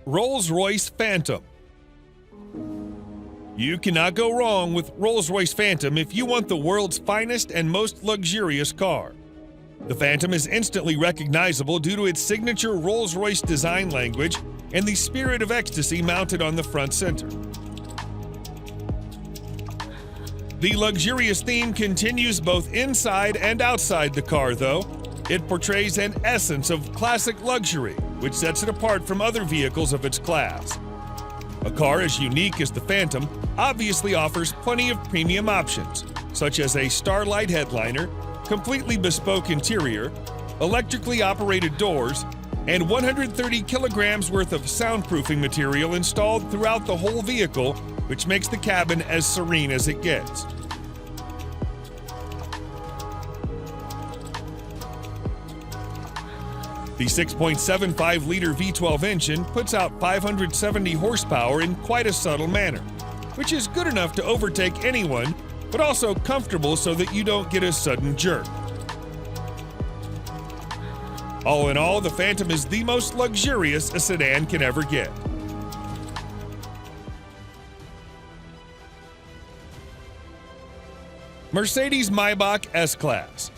Rolls-Royce Phantom. You cannot go wrong with Rolls-Royce Phantom if you want the world's finest and most luxurious car. The Phantom is instantly recognizable due to its signature Rolls-Royce design language and the spirit of ecstasy mounted on the front center. The luxurious theme continues both inside and outside the car, though. It portrays an essence of classic luxury, which sets it apart from other vehicles of its class. A car as unique as the Phantom obviously offers plenty of premium options, such as a Starlight headliner, completely bespoke interior, electrically operated doors, and 130 kilograms worth of soundproofing material installed throughout the whole vehicle, which makes the cabin as serene as it gets. The 6.75-liter V12 engine puts out 570 horsepower in quite a subtle manner, which is good enough to overtake anyone, but also comfortable so that you don't get a sudden jerk. All in all, the Phantom is the most luxurious a sedan can ever get. Mercedes-Maybach S-Class.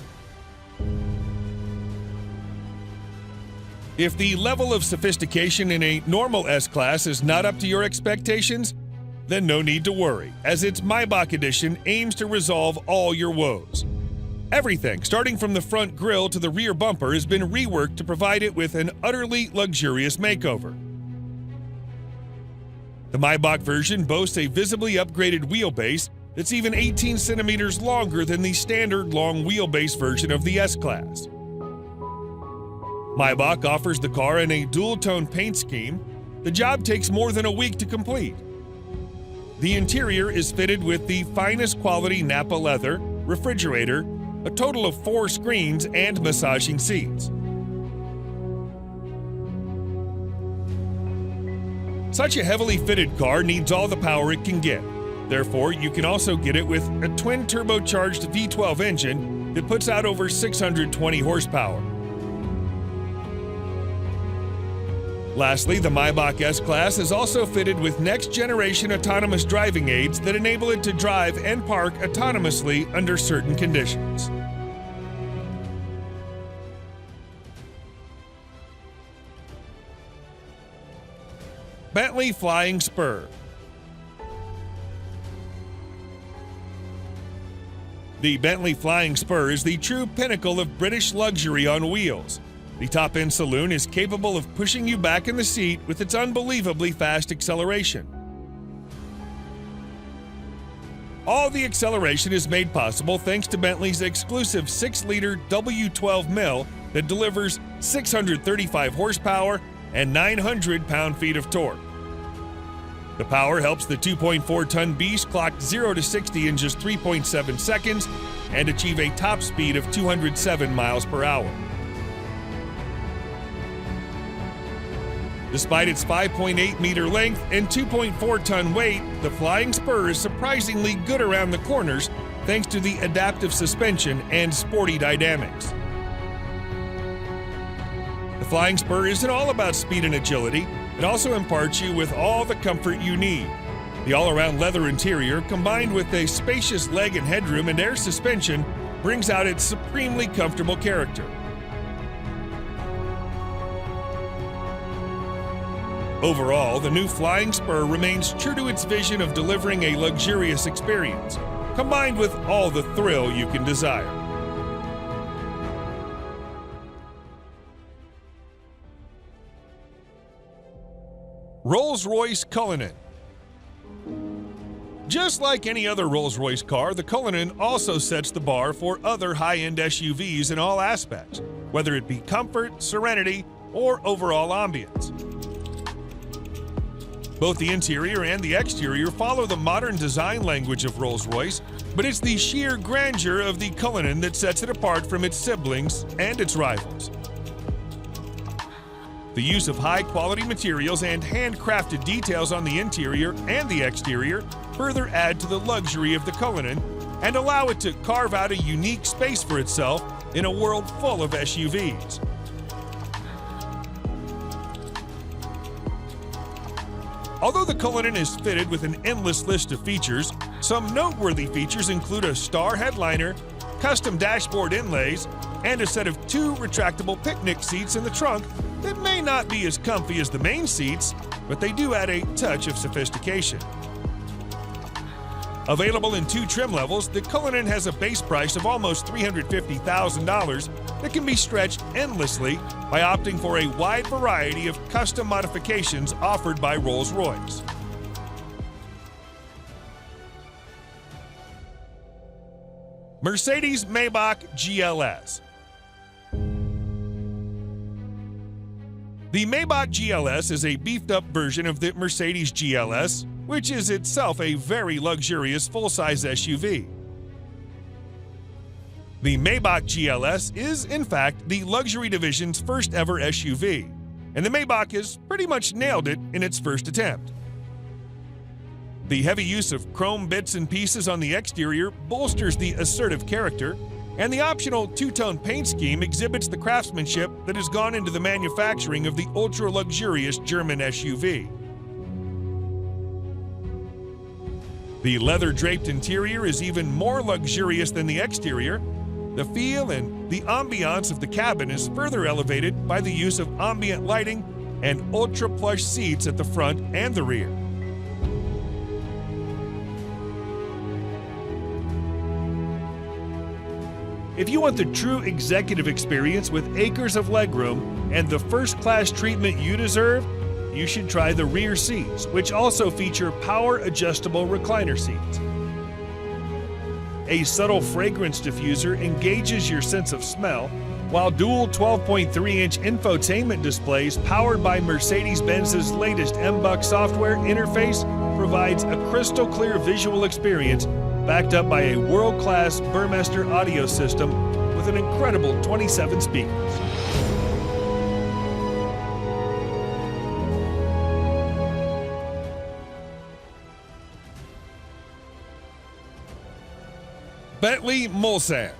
If the level of sophistication in a normal S-Class is not up to your expectations, then no need to worry, as its Maybach edition aims to resolve all your woes. Everything, starting from the front grille to the rear bumper, has been reworked to provide it with an utterly luxurious makeover. The Maybach version boasts a visibly upgraded wheelbase that's even 18 centimeters longer than the standard long wheelbase version of the S-Class. Maybach offers the car in a dual-tone paint scheme. The job takes more than a week to complete. The interior is fitted with the finest quality Nappa leather, refrigerator, a total of 4 screens, and massaging seats. Such a heavily fitted car needs all the power it can get. Therefore, you can also get it with a twin-turbocharged V12 engine that puts out over 620 horsepower. Lastly, the Maybach S-Class is also fitted with next-generation autonomous driving aids that enable it to drive and park autonomously under certain conditions. Bentley Flying Spur. The Bentley Flying Spur is the true pinnacle of British luxury on wheels. The top-end saloon is capable of pushing you back in the seat with its unbelievably fast acceleration. All the acceleration is made possible thanks to Bentley's exclusive 6-liter W12 mill that delivers 635 horsepower and 900 pound-feet of torque. The power helps the 2.4-ton beast clock 0 to 60 in just 3.7 seconds and achieve a top speed of 207 miles per hour. Despite its 5.8-meter length and 2.4-ton weight, the Flying Spur is surprisingly good around the corners thanks to the adaptive suspension and sporty dynamics. The Flying Spur isn't all about speed and agility. It also imparts you with all the comfort you need. The all-around leather interior, combined with a spacious leg and headroom and air suspension, brings out its supremely comfortable character. Overall, the new Flying Spur remains true to its vision of delivering a luxurious experience, combined with all the thrill you can desire. Rolls-Royce Cullinan. Just like any other Rolls-Royce car, the Cullinan also sets the bar for other high-end SUVs in all aspects, whether it be comfort, serenity, or overall ambience. Both the interior and the exterior follow the modern design language of Rolls-Royce, but it's the sheer grandeur of the Cullinan that sets it apart from its siblings and its rivals. The use of high-quality materials and handcrafted details on the interior and the exterior further add to the luxury of the Cullinan and allow it to carve out a unique space for itself in a world full of SUVs. Although the Cullinan is fitted with an endless list of features, some noteworthy features include a star headliner, custom dashboard inlays, and a set of 2 retractable picnic seats in the trunk that may not be as comfy as the main seats, but they do add a touch of sophistication. Available in 2 trim levels, the Cullinan has a base price of almost $350,000 that can be stretched endlessly by opting for a wide variety of custom modifications offered by Rolls-Royce. Mercedes-Maybach GLS. The Maybach GLS is a beefed-up version of the Mercedes GLS, which is itself a very luxurious full-size SUV. The Maybach GLS is, in fact, the luxury division's first ever SUV, and the Maybach has pretty much nailed it in its first attempt. The heavy use of chrome bits and pieces on the exterior bolsters the assertive character, and the optional 2-tone paint scheme exhibits the craftsmanship that has gone into the manufacturing of the ultra-luxurious German SUV. The leather-draped interior is even more luxurious than the exterior. The feel and the ambiance of the cabin is further elevated by the use of ambient lighting and ultra-plush seats at the front and the rear. If you want the true executive experience with acres of legroom and the first-class treatment you deserve, you should try the rear seats, which also feature power-adjustable recliner seats. A subtle fragrance diffuser engages your sense of smell, while dual 12.3-inch infotainment displays powered by Mercedes-Benz's latest MBUX software interface provides a crystal-clear visual experience backed up by a world-class Burmester audio system with an incredible 27 speakers. Bentley Mulsanne.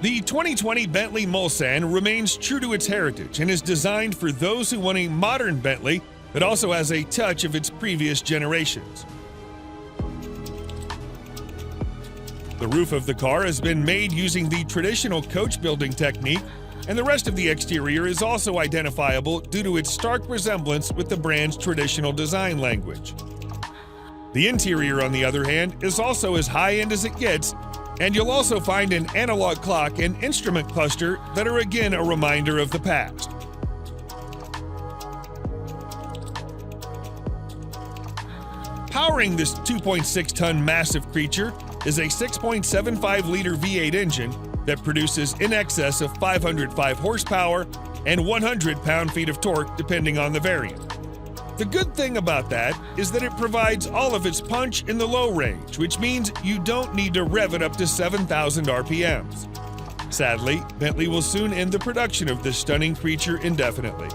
The 2020 Bentley Mulsanne remains true to its heritage and is designed for those who want a modern Bentley that also has a touch of its previous generations. The roof of the car has been made using the traditional coach building technique, and the rest of the exterior is also identifiable due to its stark resemblance with the brand's traditional design language. The interior, on the other hand, is also as high-end as it gets, and you'll also find an analog clock and instrument cluster that are again a reminder of the past. Powering this 2.6-ton massive creature is a 6.75-liter V8 engine that produces in excess of 505 horsepower and 100 pound-feet of torque depending on the variant. The good thing about that is that it provides all of its punch in the low range, which means you don't need to rev it up to 7,000 RPMs. Sadly, Bentley will soon end the production of this stunning creature indefinitely.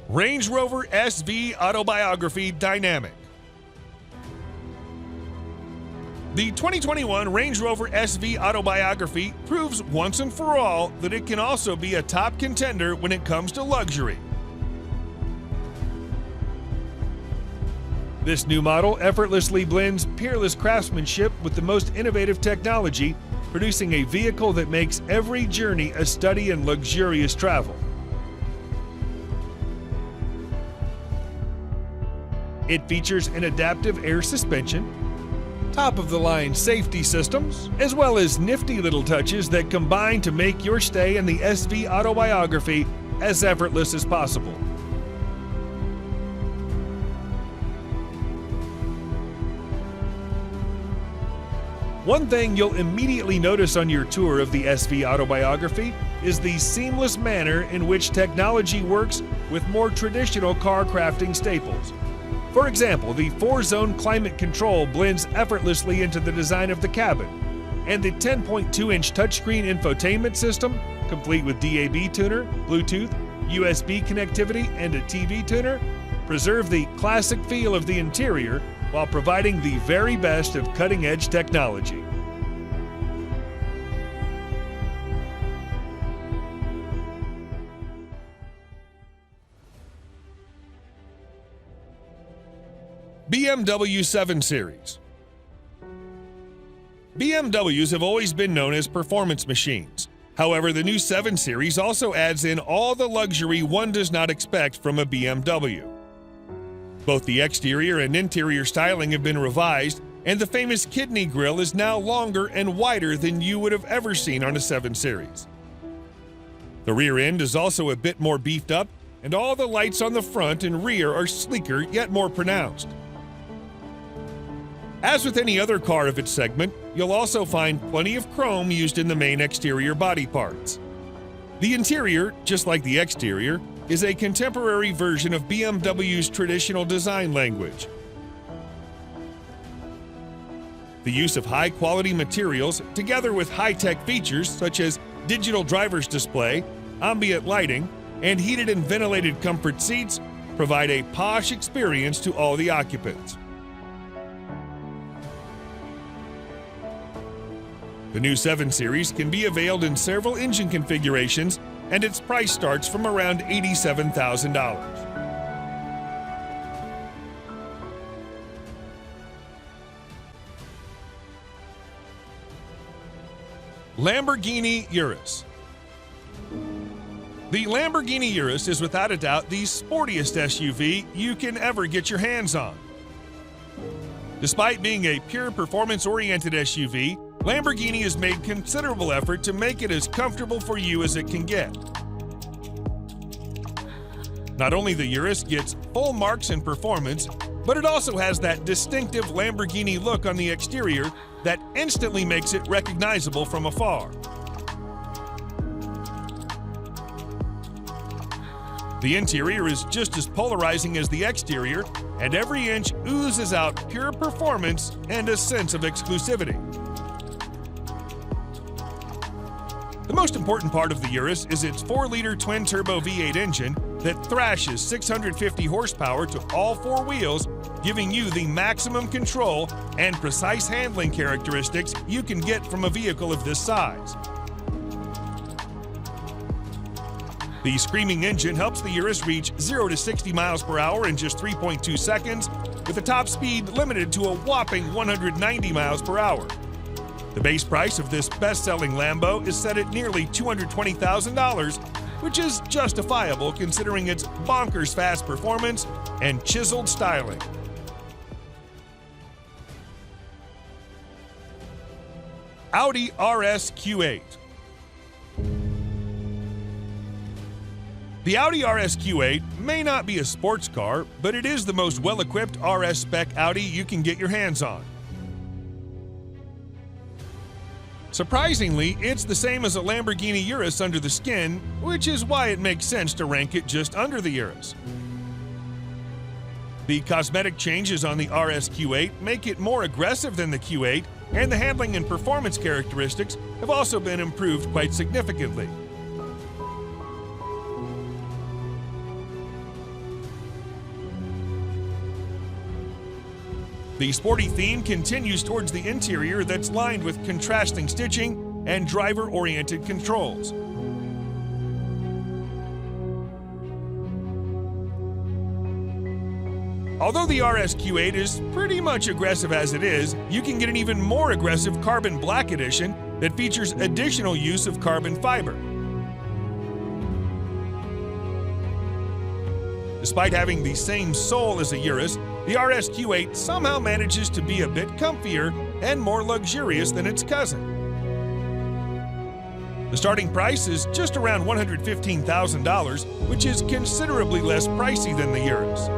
Range Rover SV Autobiography Dynamic. The 2021 Range Rover SV Autobiography proves once and for all that it can also be a top contender when it comes to luxury. This new model effortlessly blends peerless craftsmanship with the most innovative technology, producing a vehicle that makes every journey a study in luxurious travel. It features an adaptive air suspension, top-of-the-line safety systems, as well as nifty little touches that combine to make your stay in the SV Autobiography as effortless as possible. One thing you'll immediately notice on your tour of the SV Autobiography is the seamless manner in which technology works with more traditional car crafting staples. For example, the 4-zone climate control blends effortlessly into the design of the cabin, and the 10.2-inch touchscreen infotainment system, complete with DAB tuner, Bluetooth, USB connectivity, and a TV tuner, preserve the classic feel of the interior while providing the very best of cutting-edge technology. BMW 7 Series. BMWs have always been known as performance machines. However, the new 7 Series also adds in all the luxury one does not expect from a BMW. Both the exterior and interior styling have been revised, and the famous kidney grille is now longer and wider than you would have ever seen on a 7 Series. The rear end is also a bit more beefed up, and all the lights on the front and rear are sleeker yet more pronounced. As with any other car of its segment, you'll also find plenty of chrome used in the main exterior body parts. The interior, just like the exterior, is a contemporary version of BMW's traditional design language. The use of high-quality materials, together with high-tech features such as digital driver's display, ambient lighting, and heated and ventilated comfort seats, provide a posh experience to all the occupants. The new 7 Series can be availed in several engine configurations, and its price starts from around $87,000. Lamborghini Urus. The Lamborghini Urus is without a doubt the sportiest SUV you can ever get your hands on. Despite being a pure performance-oriented SUV, Lamborghini has made considerable effort to make it as comfortable for you as it can get. Not only the Urus gets full marks in performance, but it also has that distinctive Lamborghini look on the exterior that instantly makes it recognizable from afar. The interior is just as polarizing as the exterior, and every inch oozes out pure performance and a sense of exclusivity. The most important part of the Urus is its 4-liter twin-turbo V8 engine that thrashes 650 horsepower to all 4 wheels, giving you the maximum control and precise handling characteristics you can get from a vehicle of this size. The screaming engine helps the Urus reach 0 to 60 miles per hour in just 3.2 seconds, with a top speed limited to a whopping 190 miles per hour. The base price of this best-selling Lambo is set at nearly $220,000, which is justifiable considering its bonkers fast performance and chiseled styling. Audi RS Q8. The Audi RS Q8 may not be a sports car, but it is the most well-equipped RS spec Audi you can get your hands on. Surprisingly, it's the same as a Lamborghini Urus under the skin, which is why it makes sense to rank it just under the Urus. The cosmetic changes on the RS Q8 make it more aggressive than the Q8, and the handling and performance characteristics have also been improved quite significantly. The sporty theme continues towards the interior that's lined with contrasting stitching and driver-oriented controls. Although the RS Q8 is pretty much aggressive as it is, you can get an even more aggressive Carbon Black Edition that features additional use of carbon fiber. Despite having the same soul as a Urus, the RS Q8 somehow manages to be a bit comfier and more luxurious than its cousin. The starting price is just around $115,000, which is considerably less pricey than the Urus.